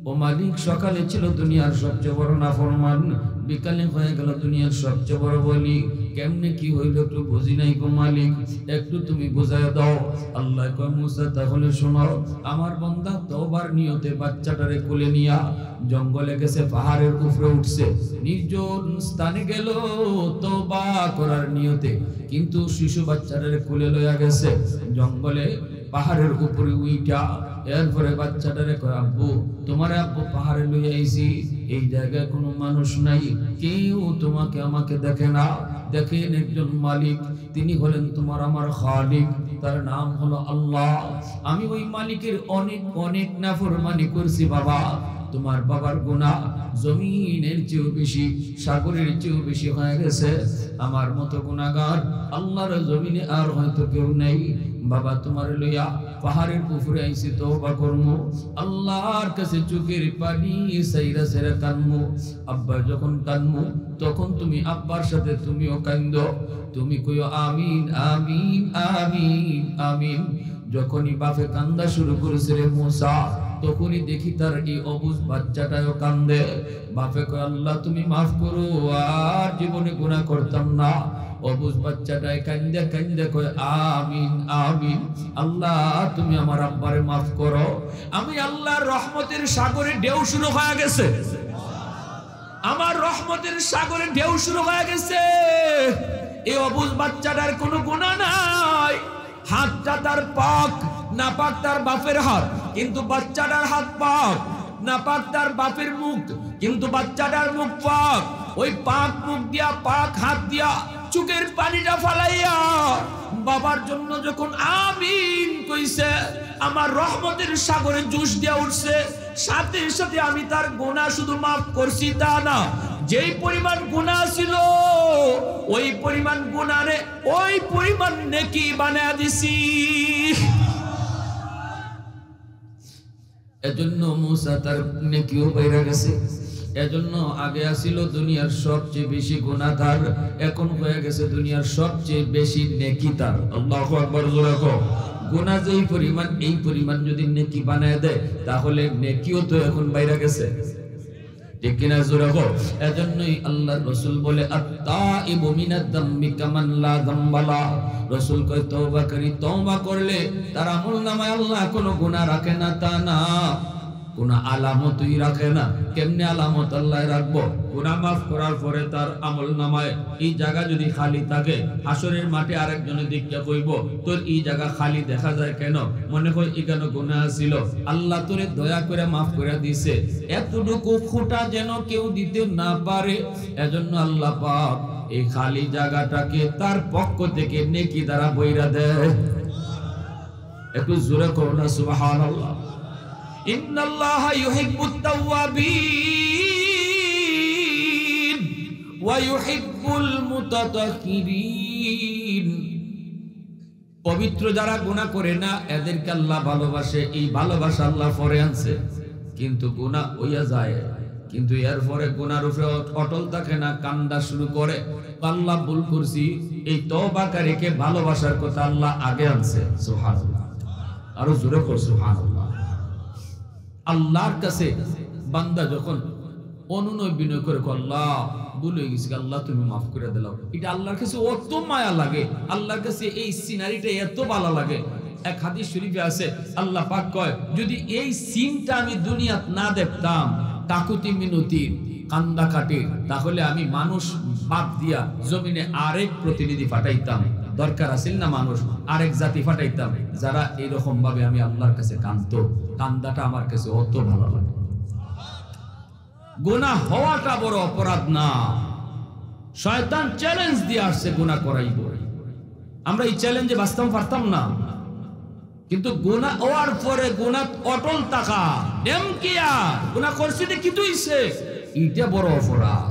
ও মালিক, সকালে ছিল দুনিয়ার সবচেয়ে বড় নাফরমান, বিকালে হয়ে গেল দুনিয়ার সবচেয়ে বড় বলি, কেমনে কি হইল একটু বুঝি নাই গো মালিক, একটু তুমি বুঝায় দাও। আল্লাহ কয় মুসা তাহলে শোনো, আমার বান্দা তওবার নিয়তে বাচ্চাটারে কোলে নিয়া জঙ্গলে গেছে, পাহাড়ের উপরে উঠছে, নির্জন স্থানে গেল তওবা করার নিয়তে, কিন্তু শিশু বাচ্চাটারে কোলে লইয়া গেছে জঙ্গলে পাহাড়ের উপরে উইটা। এরপরে বাচ্চাটারে কয়, আব্বু তোমারে আব্বু পাহাড়ে লইয়া আইছি, এই জায়গায় কোনো মানুষ নাই, কেউ তোমাকে আমাকে দেখে না, দেখেন একজন মালিক, তিনি হলেন তোমার আমার খালিক, তার নাম হলো আল্লাহ। আমি ওই মালিকের অনেক অনেক নাফরমানি করছি বাবা, তোমার বাবার গুনাহ জমিনের চেয়েও বেশি, সাগরের চেয়েও বেশি হয়ে গেছে। আমার মতো গুনাহগার আল্লাহর জমিনে আর হয়তো কেউ নেই। বাবা তোমার লইয়া পাহাড়ের উপরে আইছি তওবা করমু, আল্লাহর কাছে চোখের পানি সাইরা সাইরা কানমু। আব্বা যখন কানমু তখন তুমি আব্বার সাথে তুমিও কান্দো, তুমি কইও আমিন আমিন আমিন আমিন। যখনই বাপে কান্দা শুরু করেছে রে মুসা, তখনই দেখি তার এই অবুঝ বাচ্চাটাও কান্দে। বাপে কয়, আল্লাহ তুমি মাফ করো, আর জীবনে গুনাহ করতাম না। অবুঝ বাচ্চাটাই কান্দে কান্দে কয় আমিন আমিন, আল্লাহ তুমি আমার আব্বারে মাফ করো। আমি আল্লাহর রহমতের সাগরে ঢেউ শুরু হয়ে গেছে, আমার রহমতের সাগরে ঢেউ শুরু হয়ে গেছে। এই অবুঝ বাচ্চাটার কোনো গুনাহ নাই, হাতটা তার পাক, না পাক তার বাপের হাত, কিন্তু বাচ্চাটার হাত পাক, না পাক তার বাপের মুখ, কিন্তু বাচ্চাটার মুখ পাক। ওই পাক মুখ দিয়া পাক হাত দিয়া চোখের পানিটা ফালাইয়া বাবার জন্য যখন আমিন কইছে, আমার রহমতের সাগরে জোশ দিয়া উঠছে। সাথে সাথে আমি তার গুনাহ শুধু মাফ করছি তা না, যেই পরিমাণ গুনাহ ছিল ওই পরিমাণ গুনাহরে ওই পরিমাণ নেকি বানায়া দিছি। এজন্য মুসা তার নেকিও বাইরে গেছে। এজন্য আগে আসিল দুনিয়ার সবচেয়ে বেশি গুনাহগার, এখন হয়ে গেছে দুনিয়ার সবচেয়ে বেশি নেকিদার। আল্লাহু আকবার, জোরে কও। গুনাহ যেই পরিমাণ, এই পরিমাণ যদি নেকি বানায় দেয় তাহলে নেকিও তো এখন বাইরে গেছে, ঠিক কিনা জোরে কও। এজন্যই আল্লাহর রাসূল বলে আত-তাইবু মিনাদ যামবি কামান লা যামবা লা। রাসূল কয় তওবাকারী তওবা করলে তার আমলনামায় আল্লাহ কোনো গুনাহ রাখে না তা না, কোনো আলামতই রাখে না। কেমনে আলামত আল্লাহ রাখবো? গুনাহ মাফ করার পরে তার আমলনামায় এই জায়গা যদি খালি থাকে, হাসরের মাঠে আরেকজনের দিকটা কইব তোর এই জায়গা খালি দেখা যায় কেন? মনে হয় এখানে গুনাহ ছিল, আল্লাহ তোরে দয়া করে মাফ করে দিছে, এতটুকু খুঁটা যেন কেউ দিতে না পারে। এজন্য আল্লাহ পাক এই খালি জায়গাটাকে তার পক্ষ থেকে নেকি দ্বারা বইরা দেয়। একটু জোরে করো না সুবহানাল্লাহ। ইন্নাল্লাহা ইউহিব্বুত তাওয়াবিন ওয়া ইউহিব্বুল মুতাতাহহিরিন। পবিত্র যারা গুনাহ করে না এদেরকে আল্লাহ ভালোবাসে, এই ভালোবাসা আল্লাহ পরে আনছে। কিন্তু গুনাহ হইয়া যায়, কিন্তু এরপরে গুনার উপরে অটল থাকে না, কান্দা শুরু করে, আল্লাহ ভুল করছি। এই তওবাকারীকে ভালোবাসার কথা আল্লাহ আগে আনছে। সুবহানাল্লাহ, আরো জোরে কর সুবহানাল্লাহ। আল্লাহর কাছে বান্দা যখন অনুনয় বিনয় করে, আল্লাহ ভুল হয়ে গেছি, আল্লাহ তুমি মাফ করে দিলাও, এটা আল্লাহর কাছে অত মায়া লাগে, আল্লাহর কাছে এই সিনারিটা এত ভালো লাগে। এক হাদিস শরীফে আছে, আল্লাহ পাক কয়, যদি এই সিনটা আমি দুনিয়াত না দেখতাম, কাকুতি মিনতির কান্দা কাটির, তাহলে আমি মানুষ বাদ দিয়া জমিনে আরেক প্রতিনিধি পাঠাইতাম। দরকার আছিল না মানুষ, আরেক জাতি পাঠাইতাম যারা এইরকম ভাবে আমি আল্লাহর কাছে কাঁদতো। কান্দাটা আমার কাছে অত ভালো লাগে। গুনাহ হওয়াটা বড় অপরাধ না, শয়তান চ্যালেঞ্জ দিয়ে আসছে গুনাহ করাইব। আমরা এই চ্যালেঞ্জে বাঁচতাম পারতাম না, কিন্তু গুনাহ হওয়ার পরে গুনাহ অটল থাকা, নেমকিয়া গুনাহ করছি কি তুইছে, এটা বড় অপরাধ।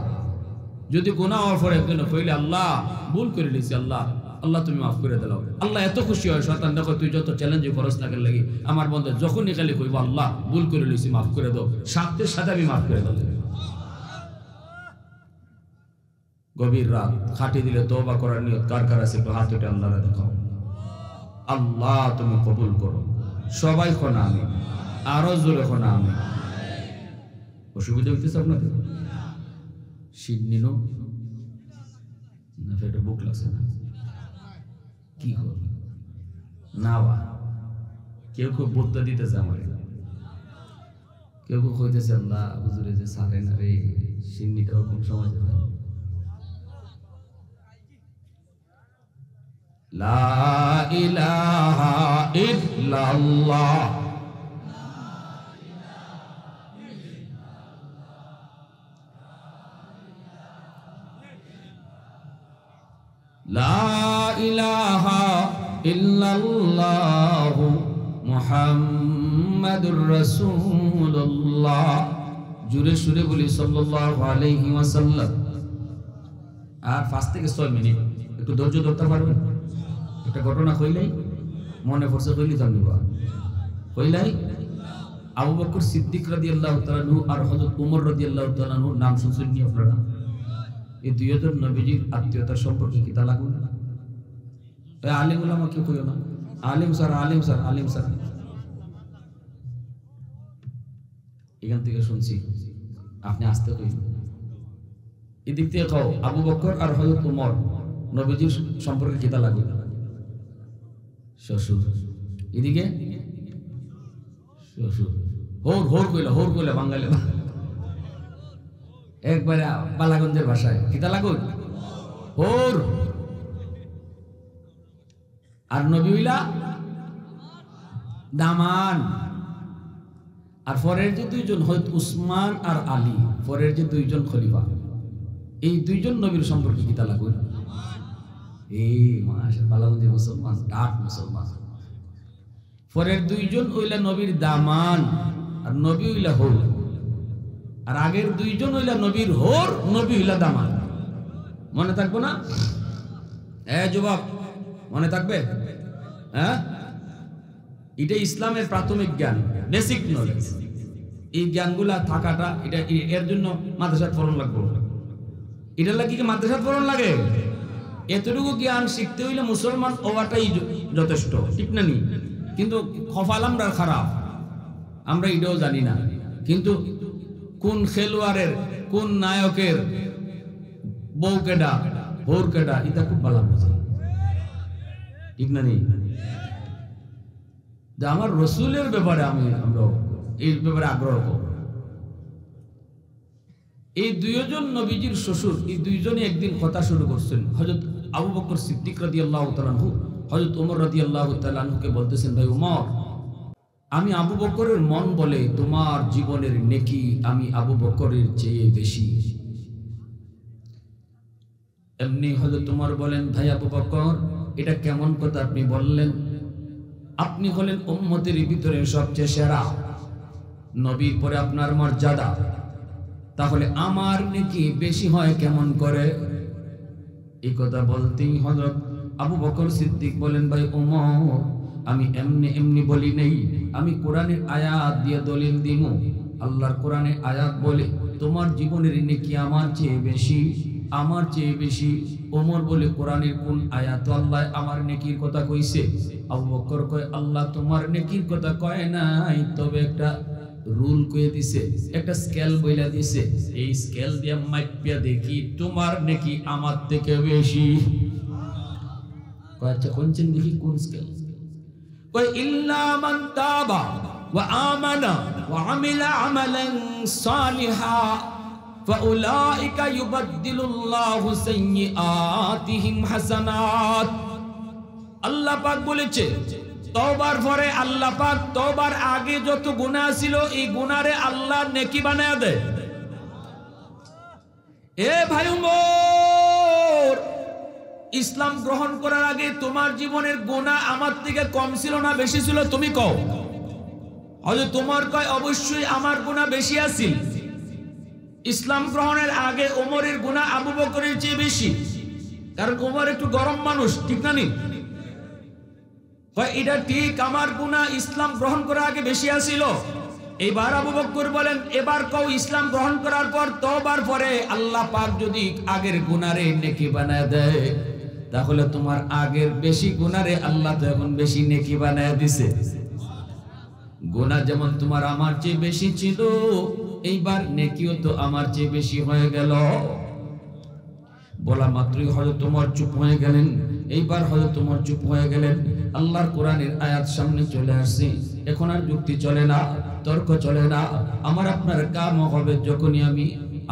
যদি গুনাহ হওয়ার পরে একজন কইলে আল্লাহ ভুল করে নিয়েছি, আল্লাহ আল্লাহ তুমি মাফ করে দাও, আল্লাহ এত খুশি হয়। শয়তান দেখো তুই যত চ্যালেঞ্জে খরচ থাকে লাগি, আমার বন্ধু যখনই খালি কইব আল্লাহ ভুল করে নিয়েছি মাফ করে দাও, সাথে সাথে আমি মাফ করে দাও। গভীর রাত খাটি দিলে তওবা করার নিয়ত কার কার আছে একটু হাত উঠে আল্লাহরে দেখাও। আল্লাহ তুমি কবুল করো। সবাই কোনা আমি, আরো জোরে কোনা আমি। অসুবিধা হইতেছে আপনাদের? শীত নিল না, পেটে বুক লাগছে না, কি কর না বা কেউ কেউ বলতে দিতেছে আমার, কেউ কেউ কইতেছে আল্লাহ হুজুরে যে সারে না রে, সিন্নিটা কোন সময় যাবে। লা ইলাহা ইল্লাল্লাহ, লা ইলাহা ইল্লাল্লাহ মুহাম্মাদুর রাসূলুল্লাহ। জোরে সুরে বলি সাল্লাল্লাহু আলাইহি ওয়াসাল্লাম। আর 5 থেকে 6 মিনিট একটু ধৈর্য ধরতে পারবেন? একটা ঘটনা কইলাই মনে পড়ছে, কইলি তো নিবা কইলাই। আবু বকর সিদ্দিক রাদিয়াল্লাহু তাআলা আনহু আর হযরত ওমর রাদিয়াল্লাহু তাআলা আনহু নাম শুনছেন নি আপনারা? এই দুইজন নবীজির আত্মীয়তার সম্পর্কে কি তা লাগু না? আলিম উলামা কেউ কইও না, আলিম স্যার আলিম স্যার আলিম স্যার। এখান থেকে শুনছি, আপনি আসতে কই এদিক থেকে কও। আবু বকর আর হযরত ওমর নবীজির সম্পর্কে কি তা লাগু? শ্বশুর। এদিকে শ্বশুর। হোর হোর কইলা, হোর কইলা বাঙালি একবারে বালাগঞ্জের ভাষায় কিতা লাগুন হোর। আর নবী হইলা দামান। আর পরের যে দুইজন হযরত উসমান আর আলী, পরের যে দুইজন খলিফা, এই দুইজন নবীর সম্পর্কে কিতা লাগুন? এই মাশাআল্লাহ বালাগঞ্জের মুসলমান, ডাক মুসলমান। পরের দুইজন হইলা নবীর দামান আর নবী হইলা হোর। আর আগের দুইজন হইলা নবীর হোর, নবী হইলা দামান। মনে থাকবো না? জবাব মনে থাকবে? হ্যাঁ, এটা ইসলামের প্রাথমিক জ্ঞান, বেসিক নলেজ। এই জ্ঞানগুলা থাকাটা, এটা এর জন্য মাদ্রাসাত পড়ন লাগবে। এটা লাগি কি মাদ্রাসাত পড়ন লাগে? এতটুকু জ্ঞান শিখতে হইলে মুসলমান হওয়াটাই যথেষ্ট, ঠিক না নি? কিন্তু কপাল আমরা খারাপ, আমরা এটাও জানি না। কিন্তু কোন খেলোয়াড়ের, কোন নায়কের বউ কেডা, হোর কেডা, এটা খুব ভালো বুঝি, ঠিক না নি? যে আমার রসুলের ব্যাপারে আমরা এই ব্যাপারে আগ্রহ করব। এই দুইজন নবীজির শ্বশুর, এই দুইজনই একদিন কথা শুরু করছেন। হযরত আবু বকর সিদ্দিক রাদিয়াল্লাহু তাআলা আনহু হযরত ওমর রাদিয়াল্লাহু তাআলা আনহুকে বলতেছেন, ভাই ওমর, আমি আবু বকরের মন বলে তোমার জীবনের নেকি আমি আবু বকরের চেয়ে বেশি। এমনি হযরত ওমর বলেন, ভাই আবু বকর, এটা কেমন কথা আপনি বললেন? আপনি হলেন উম্মতের ভিতরে সবচেয়ে সেরা, নবীর পরে আপনার মর্যাদা, তাহলে আমার নেকি বেশি হয় কেমন করে? এই কথা বলতেই হযরত আবু বকর সিদ্দিক বলেন, ভাই ওমর, আমি এমনি এমনি বলি নেই, আমি কোরআনের আয়াত দিয়ে দলিল দিমু। আল্লাহর কোরআনে আয়াত বলে তোমার জীবনের নেকি আমার চেয়ে বেশি, আমার চেয়ে বেশি। ওমর বলে কোরআনের কোন আয়াত আল্লাহ আমার নেকির কথা কইছে? আবু বকর কয় আল্লাহ তোমার নেকির কথা কয় নাই, তবে একটা রুল কয়ে দিছে, একটা স্কেল বইলা দিছে, এই স্কেল দিয়ে মাইপিয়া দেখি তোমার নেকি আমার থেকে বেশি। আচ্ছা কোনছেন দেখি কোন স্কেল? কয় ইল্লা মান তাবা ওয়া আমানা ওয়া আমিলা আমালান সালিহা ফাউলাইকা ইউবাদদিলুল্লাহু সাইয়্যাতিহিম হাসানাত। আল্লাহ পাক বলেছে তওবার পরে আল্লাহ পাক তওবার আগে যত গুনাহ ছিল এই গুনারে আল্লাহ নেকি বানায়া দেয়। এ ভাই ওমর, ইসলাম গ্রহণ করার আগে তোমার জীবনের গুনাহ আমার থেকে কম ছিল না বেশি ছিল? তুমি কও। হয়তো তোমার কয় অবশ্যই আমার গুনাহ বেশি আছিল। ইসলাম গ্রহণের আগে ওমরের গুনাহ আবু বকরের চেয়ে বেশি, কারণ ওমর একটু গরম মানুষ, ঠিক না? নি এটা ঠিক, আমার গুনাহ ইসলাম গ্রহণ করার আগে বেশি আছিল। এবার আবু বকর বলেন এবার কও ইসলাম গ্রহণ করার পর তওবার পরে আল্লাহ পাক যদি আগের গুনারে নেকি বানায় দেয়, তাহলে তোমার আগের বেশি গুনারে আল্লাহ তো এখন বেশি নেকি বানায় দিছে। গুনাহ যেমন তোমার আমার চেয়ে বেশি ছিল, এইবার নেকিও তো আমার চেয়ে বেশি হয়ে গেল। বলা মাত্রই হযরত ওমর চুপ হয়ে গেলেন। এইবার হযরত ওমর চুপ হয়ে গেলেন। আল্লাহর কোরআনের আয়াত সামনে চলে আসছে, এখন আর যুক্তি চলে না, তর্ক চলে না। আমার আপনার কাম হবে যখনই আমি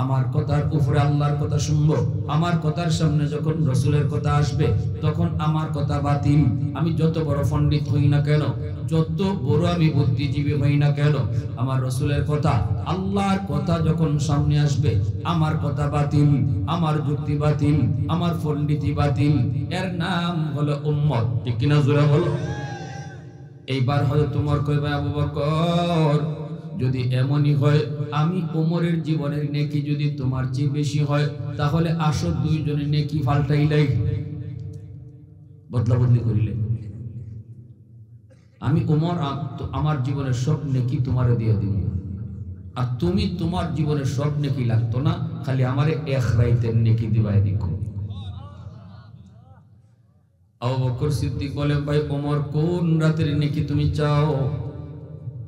আমার কথার উপরে আল্লাহর কথা শুনবো, আমার কথার সামনে যখন রাসূলের কথা আসবে তখন আমার কথা বাতিল। আমি যত বড় পণ্ডিত হই না কেন, যত বড় আমি বুদ্ধিজীবী হই না কেন, আমার রাসূলের কথা আল্লাহর কথা যখন সামনে আসবে আমার কথা বাতিল, আমার যুক্তি বাতিল, আমার পণ্ডিতি বাতিল। এর নাম হলো উম্মত, ঠিক কিনা জোরে বলো। এইবার হযরত ওমর কইবে আবু বকর যদি এমনই হয় আমি ওমরের জীবনের নেকি যদি তোমার চেয়ে বেশি হয়, তাহলে আসো দুইজনের নেকি পাল্টাইলাই, বদলা বদলি করিলে। আমি ওমর আমার জীবনের সব নেকি তোমারে দিয়ে দিব, আর তুমি তোমার জীবনের সব নেকি লাগতো না, খালি আমারে এক রাইতের নেকি দিবাই দেখো। আবু বকর সিদ্দিক বলে ভাই ওমর কোন রাতের নেকি তুমি চাও?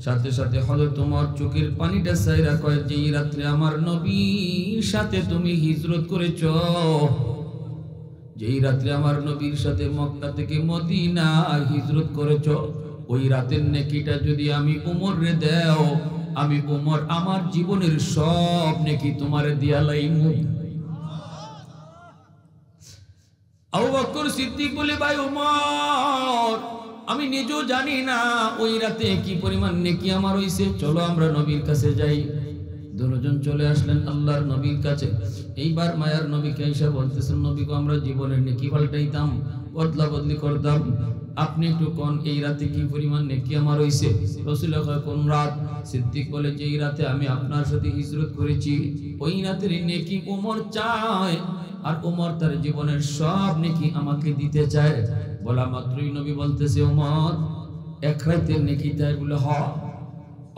সাথে সাথে হযরত ওমর চোখের পানিটা ছাইরা কয় যেই রাতে আমার নবীর সাথে তুমি হিজরত করেছো, যেই রাতে আমার নবীর সাথে মক্কা থেকে মদিনা হিজরত করেছো, ওই রাতের নেকিটা যদি আমি ওমর রে দাও, আমি ওমর আমার জীবনের সব নেকি তোমারে দিয়া লাইমু। আবু বকর সিদ্দিক বলে ভাই ওমর আমি নিজেও জানি না ওই রাতে কি পরিমাণ নেকি আমার হইছে, চলো আমরা নবীর কাছে যাই। দুজন চলে আসলেন আল্লাহর নবীর কাছে। এইবার মায়ার নবীকে এসে বলতেছেন নবী গো আমরা জীবনের নেকি পাল্টাইতাম, বদলা বদলি করতাম, আপনি একটু কোন এই রাতে কি পরিমাণ নেকি আমার হইছে? রাসূল কয় কোন রাত? সিদ্দিক বলে যে এই রাতে আমি আপনার সাথে হিজরত করেছি, ওই রাতের নেকি ওমর চায়, আর ওমর তার জীবনের সব নেকি আমাকে দিতে চায়। বলা মাত্রই নবী বলতেছে ওমর এক রাতের নেকি তাই বলে হ।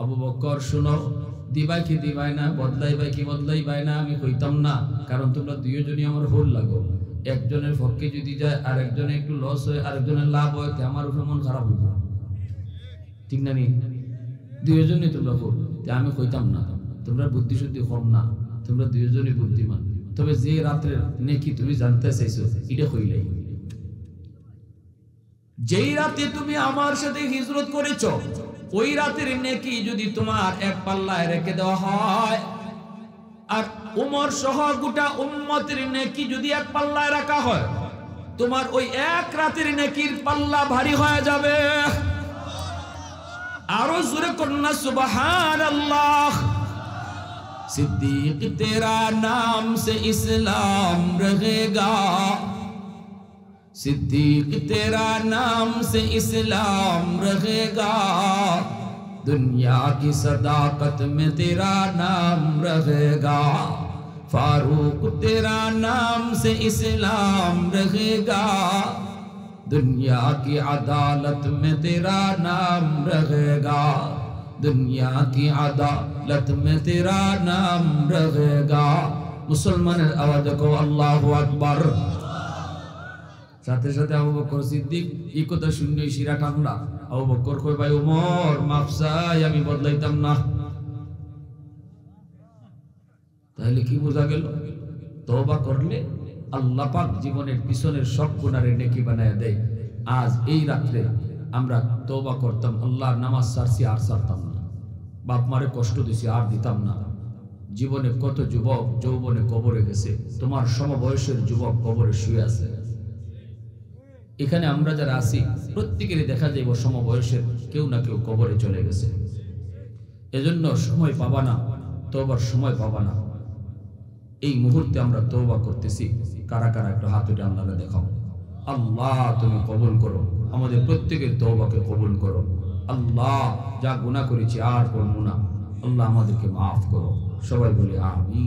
আবু বকর শুনো, দিবাই কি দিবাই না, বদলাইবাই কি বদলাইবাই না আমি কইতাম না, কারণ তোমরা দুইজনই আমার ভুল লাগো। একজনের পক্ষে যদি যায় আর একজনে একটু লস হয় আর একজনের লাভ হয়, আমার উপরে মন খারাপ হইব, ঠিক না? নি দুইজনই তোমরা ভুল, আমি কইতাম না, তোমরা বুদ্ধি শুদ্ধি কম না, তোমরা দুইজনই বুদ্ধিমান। তবে যে রাতের নেকি তুমি জানতে চাইছো এটা কইলাই, যেই রাতে তুমি আমার সাথে হিজরত করেছো ওই রাতের নেকি যদি তোমার এক পাল্লায় রেখে দেওয়া হয়, আর উমর সহ গোটা উম্মতের নেকি যদি এক পাল্লায় রাখা হয়, তোমার ওই এক রাতের নেকির পাল্লা ভারী হয়ে যাবে। আরো জোরে কন্যা সুবহানাল্লাহ। सिद्दीक तेरा नाम से इस्लाम रहेगा, सिद्दीक तेरा नाम से इस्लाम रहेगा, दुनिया की सदाकत में तेरा नाम रहेगा, फारूक तेरा नाम से इस्लाम रहेगा, दुनिया की अदालत में तेरा नाम रहेगा, दुनिया की अदालत में तेरा नाम रहेगा। मुसलमाনের আওয়াজ কো আল্লাহু আকবার। সাথে সাথে আবু বকর সিদ্দিক এই কথা শুনে শিরা টানলা। আবু বকর কই ভাই ওমর মাফ চাই, আমি বদলাইতাম না। তাহলে কি বোঝা গেল? তওবা করলে আল্লাহ পাক জীবনের পিছনের সব গুনাহের নেকি বানায়া দেয়। আজ এই রাত্রে আমরা তওবা করতাম, আল্লাহর নামাজ ছাড়ছি আর ছাড়তাম না, বাপ মারে কষ্ট দিছি আর দিতাম না। জীবনে কত যুবক যৌবনে কবরে গেছে, তোমার সমবয়সের যুবক কবরে শুয়ে আছে। এখানে আমরা যারা আছি প্রত্যেকেরই দেখা যায় সমবয়সের কেউ না কেউ কবরে চলে গেছে। এজন্য সময় পাবা না, তওবার সময় পাবা না। এই মুহূর্তে আমরা তওবা করতেছি, কারা কারা একটু হাত উঠে আল্লাহকে দেখাও। আল্লাহ তুমি কবুল করো, আমাদের প্রত্যেকের তওবাকে কবুল করো। আল্লাহ যা গুনাহ করেছি আর করব না, আল্লাহ আমাদেরকে মাফ করো। সবাই বলি আমিন।